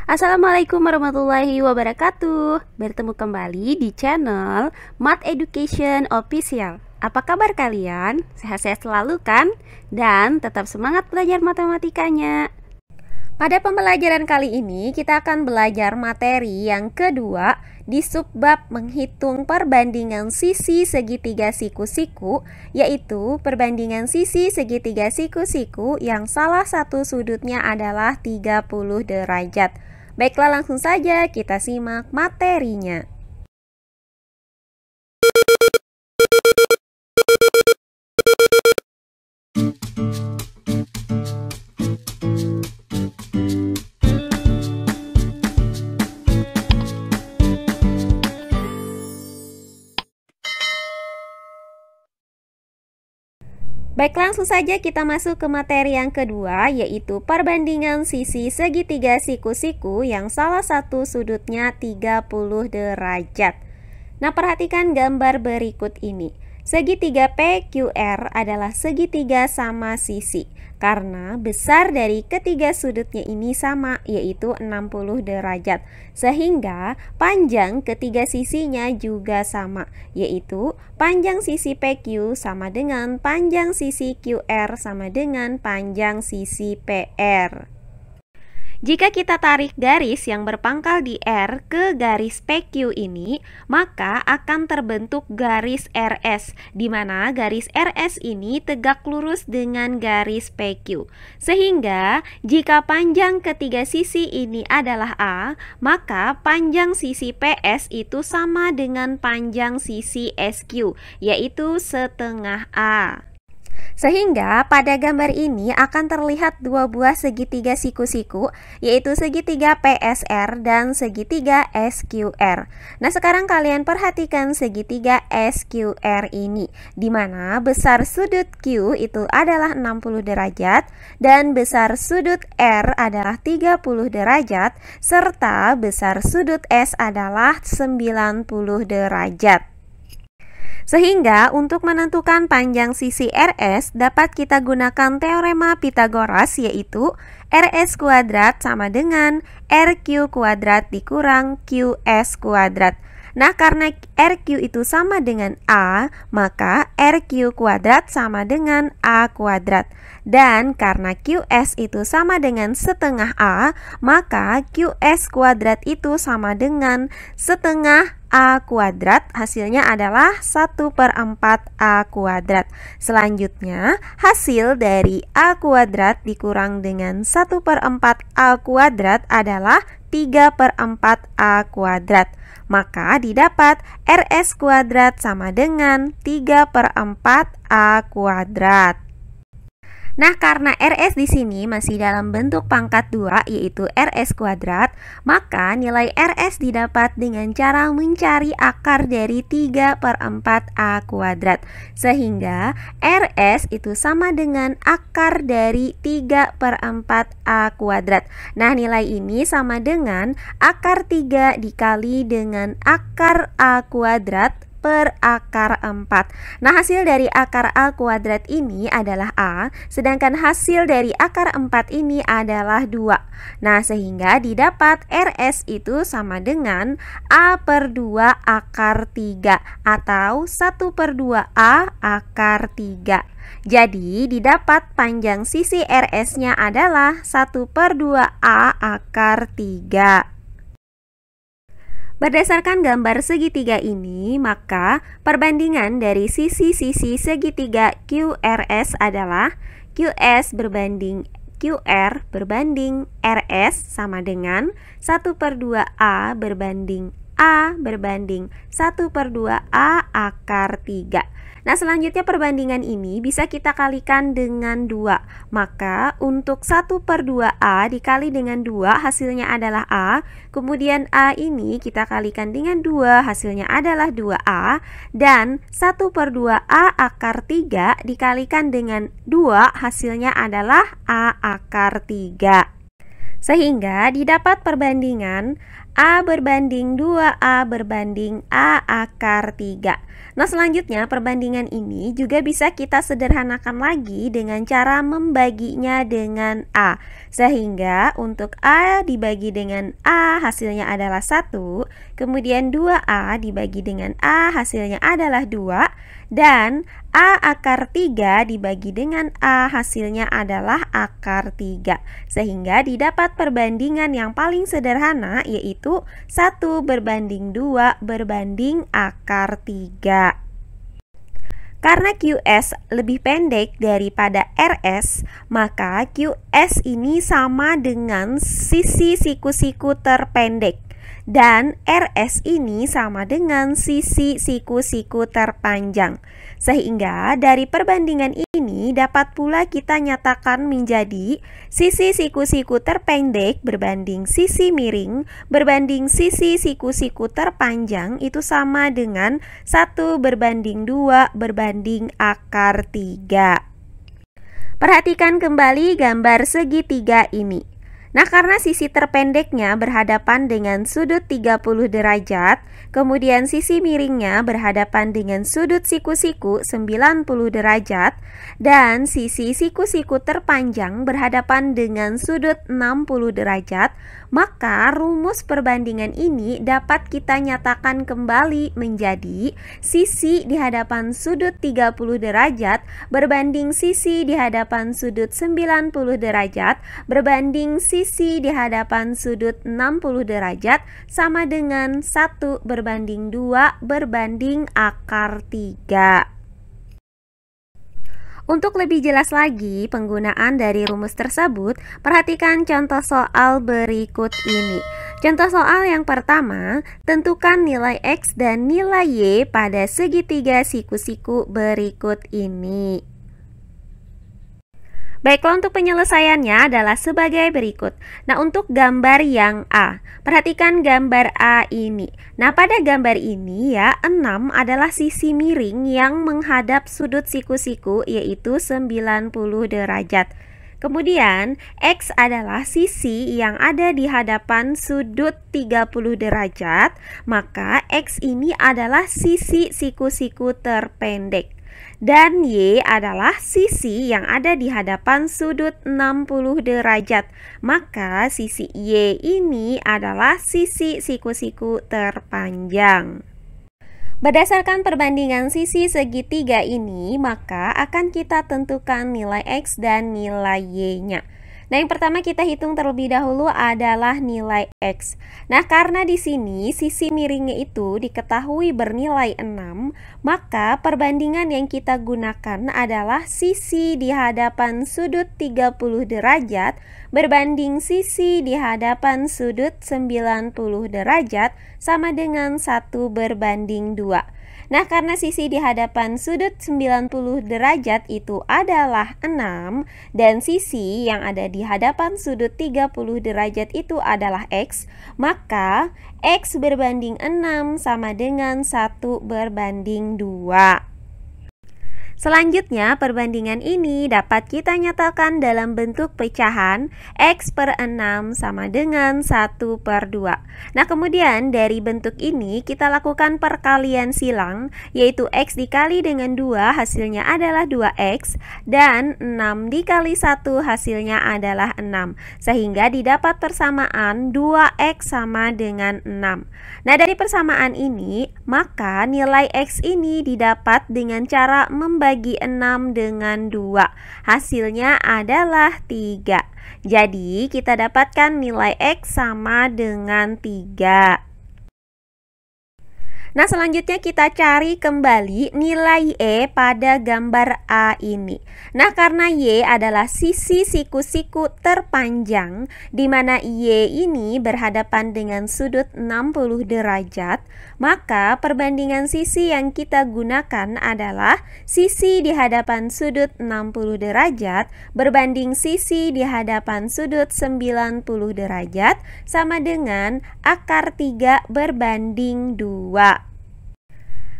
Assalamualaikum warahmatullahi wabarakatuh. Bertemu kembali di channel Math Education Official. Apa kabar kalian? Sehat-sehat selalu kan? Dan tetap semangat belajar matematikanya. Pada pembelajaran kali ini kita akan belajar materi yang kedua di subbab menghitung perbandingan sisi segitiga siku-siku, yaitu perbandingan sisi segitiga siku-siku yang salah satu sudutnya adalah 30 derajat. Baiklah, langsung saja kita simak materinya. Baik, langsung saja kita masuk ke materi yang kedua, yaitu perbandingan sisi segitiga siku-siku yang salah satu sudutnya 30 derajat. Nah, perhatikan gambar berikut ini. Segitiga PQR adalah segitiga sama sisi, karena besar dari ketiga sudutnya ini sama, yaitu 60 derajat. Sehingga panjang ketiga sisinya juga sama, yaitu panjang sisi PQ sama dengan panjang sisi QR sama dengan panjang sisi PR. Jika kita tarik garis yang berpangkal di R ke garis PQ ini, maka akan terbentuk garis RS, di mana garis RS ini tegak lurus dengan garis PQ. Sehingga jika panjang ketiga sisi ini adalah A, maka panjang sisi PS itu sama dengan panjang sisi SQ, yaitu setengah A. Sehingga pada gambar ini akan terlihat dua buah segitiga siku-siku, yaitu segitiga PSR dan segitiga SQR. Nah, sekarang kalian perhatikan segitiga SQR ini, di mana besar sudut Q itu adalah 60 derajat dan besar sudut R adalah 30 derajat serta besar sudut S adalah 90 derajat. Sehingga untuk menentukan panjang sisi RS dapat kita gunakan teorema Pythagoras, yaitu RS kuadrat sama dengan RQ kuadrat dikurang QS kuadrat. Nah, karena RQ itu sama dengan A, maka RQ kuadrat sama dengan A kuadrat. Dan karena QS itu sama dengan setengah A, maka QS kuadrat itu sama dengan setengah A kuadrat, hasilnya adalah 1/4 A kuadrat. Selanjutnya, hasil dari A kuadrat dikurang dengan 1/4 A kuadrat adalah 3/4 A kuadrat. Maka didapat RS kuadrat sama dengan 3/4 A kuadrat. Nah, karena RS di sini masih dalam bentuk pangkat 2, yaitu RS kuadrat, maka nilai RS didapat dengan cara mencari akar dari 3/4 A kuadrat. Sehingga RS itu sama dengan akar dari 3/4 A kuadrat. Nah, nilai ini sama dengan akar 3 dikali dengan akar A kuadrat per akar 4. Nah, hasil dari akar A kuadrat ini adalah A, sedangkan hasil dari akar 4 ini adalah 2. Nah, sehingga didapat RS itu sama dengan A/2 akar 3 atau 1/2 A akar 3. Jadi, didapat panjang sisi RS-nya adalah 1/2 A akar 3. Berdasarkan gambar segitiga ini, maka perbandingan dari sisi-sisi segitiga QRS adalah QS berbanding QR berbanding RS sama dengan 1/2 A berbanding A berbanding 1/2 A akar 3. Nah, selanjutnya perbandingan ini bisa kita kalikan dengan 2. Maka untuk 1/2 A dikali dengan 2 hasilnya adalah A. Kemudian A ini kita kalikan dengan 2 hasilnya adalah 2A. Dan 1/2 A akar 3 dikalikan dengan 2 hasilnya adalah A akar 3. Sehingga didapat perbandingan A berbanding 2A berbanding A akar 3. Nah, selanjutnya perbandingan ini juga bisa kita sederhanakan lagi dengan cara membaginya dengan A. Sehingga untuk A dibagi dengan A hasilnya adalah 1, kemudian 2A dibagi dengan A hasilnya adalah 2, dan A akar 3 dibagi dengan A hasilnya adalah akar 3. Sehingga didapat perbandingan yang paling sederhana, yaitu 1 berbanding 2 berbanding akar 3. Karena QS lebih pendek daripada RS, maka QS ini sama dengan sisi siku-siku terpendek. Dan RS ini sama dengan sisi siku-siku terpanjang. Sehingga dari perbandingan ini dapat pula kita nyatakan menjadi sisi siku-siku terpendek berbanding sisi miring berbanding sisi siku-siku terpanjang itu sama dengan 1 berbanding 2 berbanding akar 3. Perhatikan kembali gambar segitiga ini. Nah, karena sisi terpendeknya berhadapan dengan sudut 30 derajat, kemudian sisi miringnya berhadapan dengan sudut siku-siku 90 derajat, dan sisi siku-siku terpanjang berhadapan dengan sudut 60 derajat, maka rumus perbandingan ini dapat kita nyatakan kembali menjadi sisi di hadapan sudut 30 derajat berbanding sisi di hadapan sudut 90 derajat berbanding sisi di hadapan sudut 60 derajat sama dengan 1 berbanding 2 berbanding akar 3. Untuk lebih jelas lagi penggunaan dari rumus tersebut, perhatikan contoh soal berikut ini. Contoh soal yang pertama, tentukan nilai X dan nilai Y pada segitiga siku-siku berikut ini. Baiklah, untuk penyelesaiannya adalah sebagai berikut. Nah, untuk gambar yang A, perhatikan gambar A ini. Nah, pada gambar ini ya, 6 adalah sisi miring yang menghadap sudut siku-siku yaitu 90 derajat. Kemudian, X adalah sisi yang ada di hadapan sudut 30 derajat, maka X ini adalah sisi siku-siku terpendek. Dan Y adalah sisi yang ada di hadapan sudut 60 derajat. Maka sisi Y ini adalah sisi siku-siku terpanjang. Berdasarkan perbandingan sisi segitiga ini, maka akan kita tentukan nilai X dan nilai Y-nya. Nah, yang pertama kita hitung terlebih dahulu adalah nilai X. Nah, karena di sini sisi miringnya itu diketahui bernilai 6, maka perbandingan yang kita gunakan adalah sisi di hadapan sudut 30 derajat berbanding sisi di hadapan sudut 90 derajat sama dengan 1 berbanding 2. Nah, karena sisi di hadapan sudut 90 derajat itu adalah 6 dan sisi yang ada di hadapan sudut 30 derajat itu adalah X, maka X berbanding 6 sama dengan 1 berbanding 2. Selanjutnya, perbandingan ini dapat kita nyatakan dalam bentuk pecahan X per 6 sama dengan 1 per 2. Nah, kemudian dari bentuk ini kita lakukan perkalian silang, yaitu X dikali dengan 2 hasilnya adalah 2X, dan 6 dikali 1 hasilnya adalah 6. Sehingga didapat persamaan 2X sama dengan 6. Nah, dari persamaan ini, maka nilai X ini didapat dengan cara membagi 6 dengan 2. Hasilnya adalah 3. Jadi, kita dapatkan nilai X sama dengan 3. Nah, selanjutnya kita cari kembali nilai Y pada gambar A ini. Nah, karena Y adalah sisi siku-siku terpanjang, di mana Y ini berhadapan dengan sudut 60 derajat, maka perbandingan sisi yang kita gunakan adalah sisi di hadapan sudut 60 derajat berbanding sisi di hadapan sudut 90 derajat sama dengan akar 3 berbanding 2.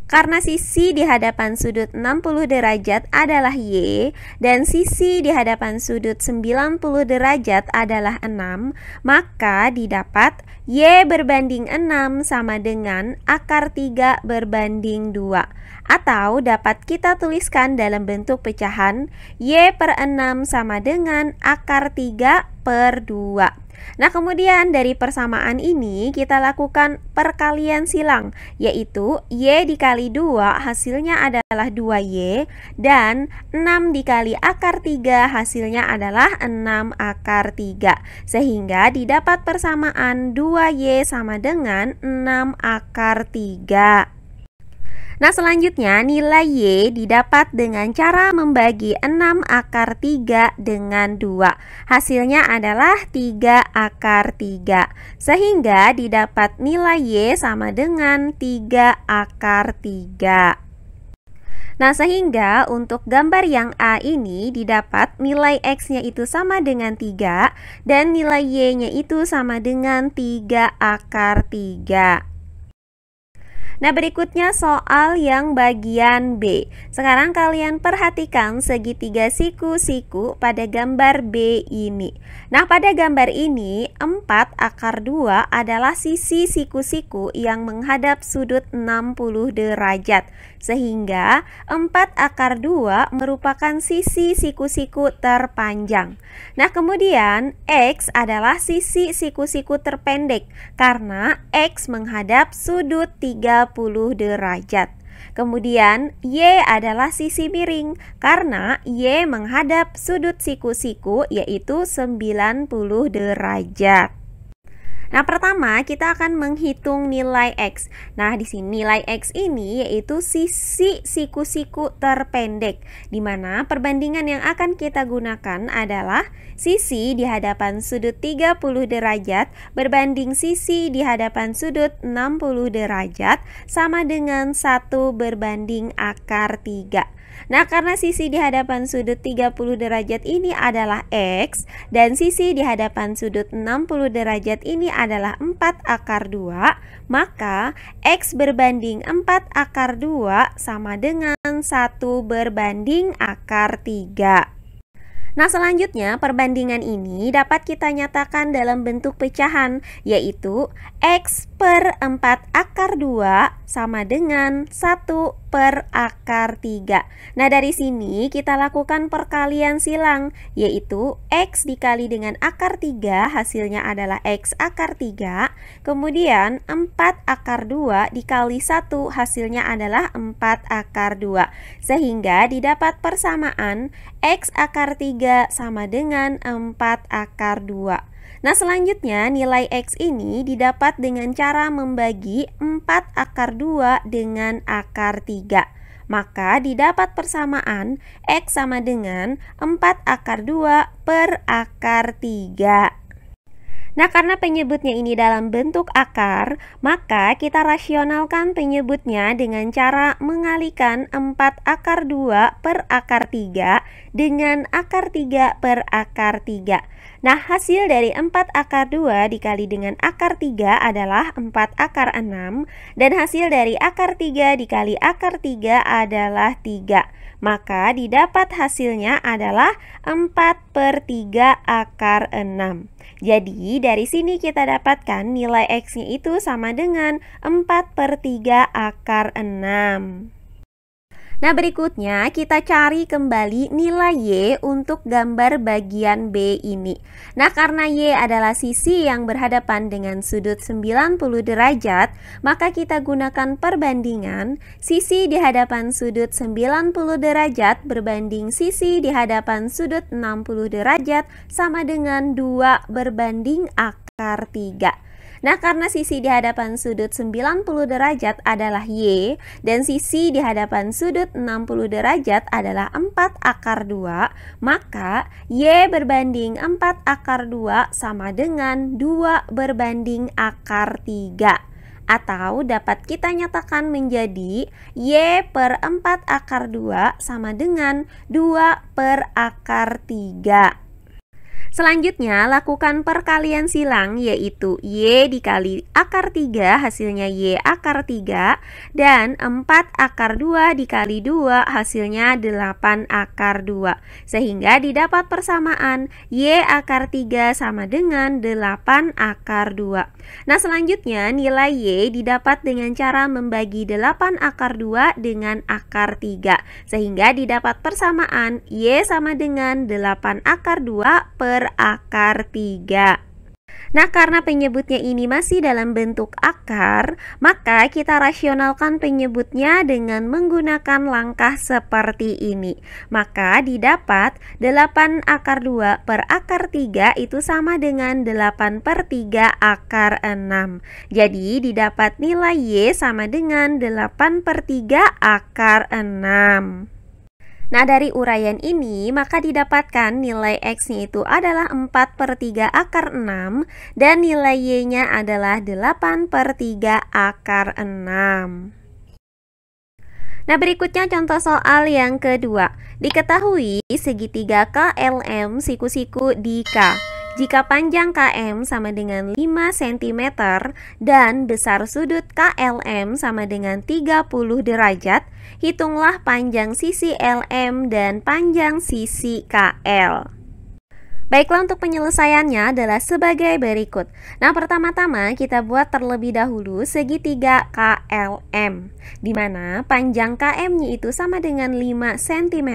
Karena sisi di hadapan sudut 60 derajat adalah Y dan sisi di hadapan sudut 90 derajat adalah 6, maka didapat Y berbanding 6 sama dengan akar 3 berbanding 2. Atau dapat kita tuliskan dalam bentuk pecahan Y per 6 sama dengan akar 3 per 2. Nah, kemudian dari persamaan ini kita lakukan perkalian silang, yaitu Y dikali 2 hasilnya adalah 2Y, dan 6 dikali akar 3 hasilnya adalah 6 akar 3. Sehingga didapat persamaan 2Y sama dengan 6 akar 3. Nah, selanjutnya nilai Y didapat dengan cara membagi 6 akar 3 dengan 2. Hasilnya adalah 3 akar 3. Sehingga didapat nilai Y sama dengan 3 akar 3. Nah, sehingga untuk gambar yang A ini didapat nilai X-nya itu sama dengan 3 dan nilai Y-nya itu sama dengan 3 akar 3. Nah, berikutnya soal yang bagian B. Sekarang kalian perhatikan segitiga siku-siku pada gambar B ini. Nah, pada gambar ini 4 akar 2 adalah sisi siku-siku yang menghadap sudut 60 derajat. Sehingga 4 akar 2 merupakan sisi siku-siku terpanjang. Nah, kemudian X adalah sisi siku-siku terpendek karena X menghadap sudut 30 derajat. Kemudian Y adalah sisi miring karena Y menghadap sudut siku-siku yaitu 90 derajat. Nah, pertama kita akan menghitung nilai X. Nah, di sini nilai X ini yaitu sisi siku-siku terpendek, di mana perbandingan yang akan kita gunakan adalah sisi di hadapan sudut 30 derajat berbanding sisi di hadapan sudut 60 derajat sama dengan 1 berbanding akar 3. Nah, karena sisi di hadapan sudut 30 derajat ini adalah X dan sisi di hadapan sudut 60 derajat ini adalah 4 akar 2, maka X berbanding 4 akar 2 sama dengan 1 berbanding akar 3. Nah, selanjutnya perbandingan ini dapat kita nyatakan dalam bentuk pecahan, yaitu X per 4 akar 2 sama dengan 1 per akar 3. Nah, dari sini kita lakukan perkalian silang, yaitu X dikali dengan akar 3 hasilnya adalah X akar 3. Kemudian 4 akar 2 dikali 1 hasilnya adalah 4 akar 2. Sehingga didapat persamaan X akar 3 sama dengan 4 akar 2. Nah, selanjutnya nilai X ini didapat dengan cara membagi 4 akar 2 dengan akar 3. Maka didapat persamaan X sama dengan 4 akar 2 per akar 3. Nah, karena penyebutnya ini dalam bentuk akar, maka kita rasionalkan penyebutnya dengan cara mengalikan 4 akar 2 per akar 3 dengan akar 3 per akar 3. Nah, hasil dari 4 akar 2 dikali dengan akar 3 adalah 4 akar 6, dan hasil dari akar 3 dikali akar 3 adalah 3. Maka didapat hasilnya adalah 4 per 3 akar 6. Jadi dari sini kita dapatkan nilai X-nya itu sama dengan 4 per 3 akar 6. Nah, berikutnya kita cari kembali nilai Y untuk gambar bagian B ini. Nah, karena Y adalah sisi yang berhadapan dengan sudut 90 derajat, maka kita gunakan perbandingan sisi di hadapan sudut 90 derajat berbanding sisi di hadapan sudut 60 derajat sama dengan 2 berbanding akar 3. Nah, karena sisi di hadapan sudut 90 derajat adalah Y dan sisi di hadapan sudut 60 derajat adalah 4 akar 2, maka Y berbanding 4 akar 2 sama dengan 2 berbanding akar 3. Atau dapat kita nyatakan menjadi Y per 4 akar 2 sama dengan 2 per akar 3. Selanjutnya, lakukan perkalian silang, yaitu Y dikali akar 3 hasilnya Y akar 3, dan 4 akar 2 dikali 2 hasilnya 8 akar 2. Sehingga didapat persamaan Y akar 3 sama dengan 8 akar 2. Nah, selanjutnya nilai Y didapat dengan cara membagi 8 akar 2 dengan akar 3. Sehingga didapat persamaan Y sama dengan 8 akar 2 per akar 3. Nah, karena penyebutnya ini masih dalam bentuk akar, maka kita rasionalkan penyebutnya dengan menggunakan langkah seperti ini. Maka didapat 8 akar 2 per akar 3 itu sama dengan 8 per 3 akar 6. Jadi didapat nilai Y sama dengan 8 per 3 akar 6. Nah, dari uraian ini maka didapatkan nilai X-nya itu adalah 4 per 3 akar 6 dan nilai Y-nya adalah 8 per 3 akar 6. Nah, berikutnya contoh soal yang kedua. Diketahui segitiga KLM siku-siku di K. Jika panjang KM sama dengan 5 cm dan besar sudut KLM sama dengan 30 derajat, hitunglah panjang sisi LM dan panjang sisi KL. Baiklah, untuk penyelesaiannya adalah sebagai berikut. Nah, pertama-tama kita buat terlebih dahulu segitiga KLM, di mana panjang KM-nya itu sama dengan 5 cm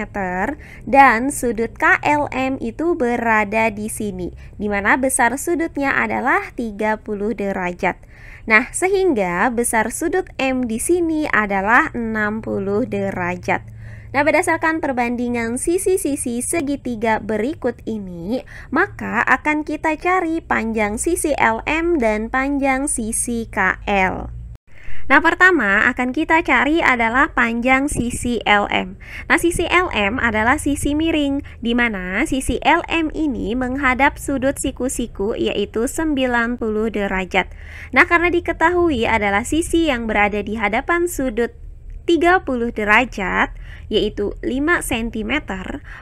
dan sudut KLM itu berada di sini, di mana besar sudutnya adalah 30 derajat. Nah, sehingga besar sudut M di sini adalah 60 derajat. Nah, berdasarkan perbandingan sisi-sisi segitiga berikut ini, maka akan kita cari panjang sisi LM dan panjang sisi KL. Nah, pertama akan kita cari adalah panjang sisi LM. Nah, sisi LM adalah sisi miring, di mana sisi LM ini menghadap sudut siku-siku yaitu 90 derajat. Nah, karena diketahui adalah sisi yang berada di hadapan sudut 30 derajat yaitu 5 cm,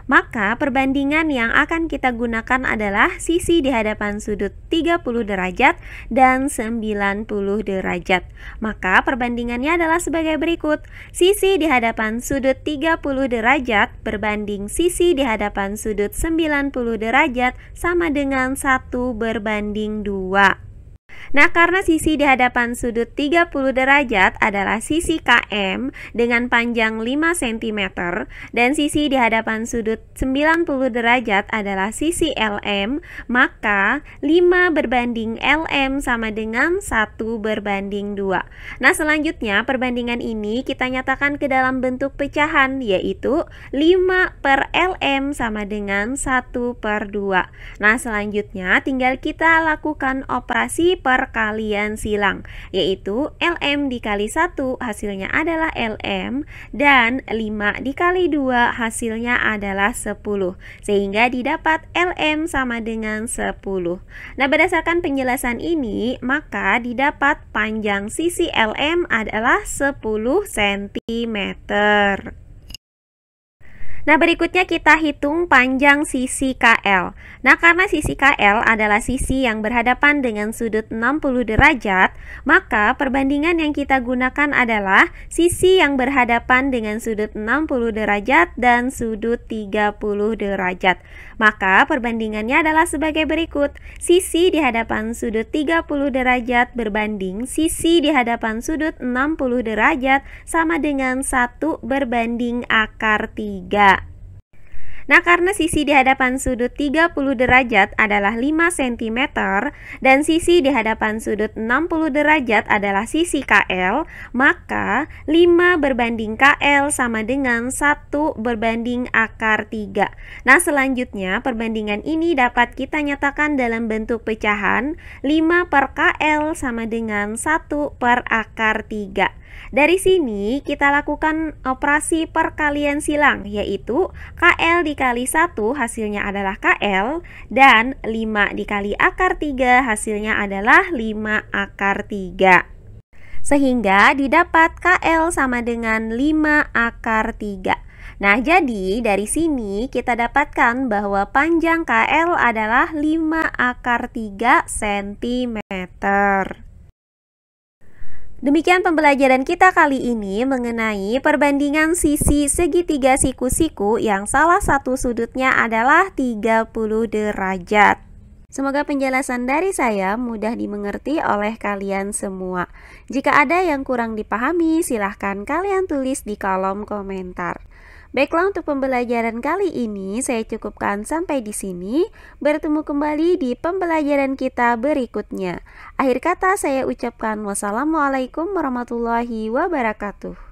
maka perbandingan yang akan kita gunakan adalah sisi di hadapan sudut 30 derajat dan 90 derajat. Maka perbandingannya adalah sebagai berikut. Sisi di hadapan sudut 30 derajat berbanding sisi di hadapan sudut 90 derajat sama dengan 1 berbanding 2. Nah, karena sisi di hadapan sudut 30 derajat adalah sisi KM dengan panjang 5 cm dan sisi di hadapan sudut 90 derajat adalah sisi LM, maka 5 berbanding LM sama dengan 1 berbanding 2. Nah, selanjutnya perbandingan ini kita nyatakan ke dalam bentuk pecahan, yaitu 5 per LM sama dengan 1 per 2. Nah, selanjutnya tinggal kita lakukan operasi perkalian silang, yaitu LM dikali 1 hasilnya adalah LM dan 5 dikali 2 hasilnya adalah 10, sehingga didapat LM sama dengan 10. Nah, berdasarkan penjelasan ini maka didapat panjang sisi LM adalah 10 cm. Nah, berikutnya kita hitung panjang sisi KL. Nah, karena sisi KL adalah sisi yang berhadapan dengan sudut 60 derajat, maka perbandingan yang kita gunakan adalah sisi yang berhadapan dengan sudut 60 derajat dan sudut 30 derajat. Maka perbandingannya adalah sebagai berikut. Sisi di hadapan sudut 30 derajat berbanding sisi di hadapan sudut 60 derajat sama dengan 1 berbanding akar 3. Nah, karena sisi di hadapan sudut 30 derajat adalah 5 cm dan sisi di hadapan sudut 60 derajat adalah sisi KL, maka 5 berbanding KL sama dengan 1 berbanding akar 3. Nah, selanjutnya perbandingan ini dapat kita nyatakan dalam bentuk pecahan. 5 per KL sama dengan 1 per akar 3. Dari sini kita lakukan operasi perkalian silang, yaitu KL dikali 1 hasilnya adalah KL dan 5 dikali akar 3 hasilnya adalah 5 akar 3. Sehingga didapat KL sama dengan 5 akar 3. Nah, jadi dari sini kita dapatkan bahwa panjang KL adalah 5/3 cm. Demikian pembelajaran kita kali ini mengenai perbandingan sisi segitiga siku-siku yang salah satu sudutnya adalah 30 derajat. Semoga penjelasan dari saya mudah dimengerti oleh kalian semua. Jika ada yang kurang dipahami, silahkan kalian tulis di kolom komentar. Baiklah, untuk pembelajaran kali ini saya cukupkan sampai di sini. Bertemu kembali di pembelajaran kita berikutnya. Akhir kata saya ucapkan wassalamualaikum warahmatullahi wabarakatuh.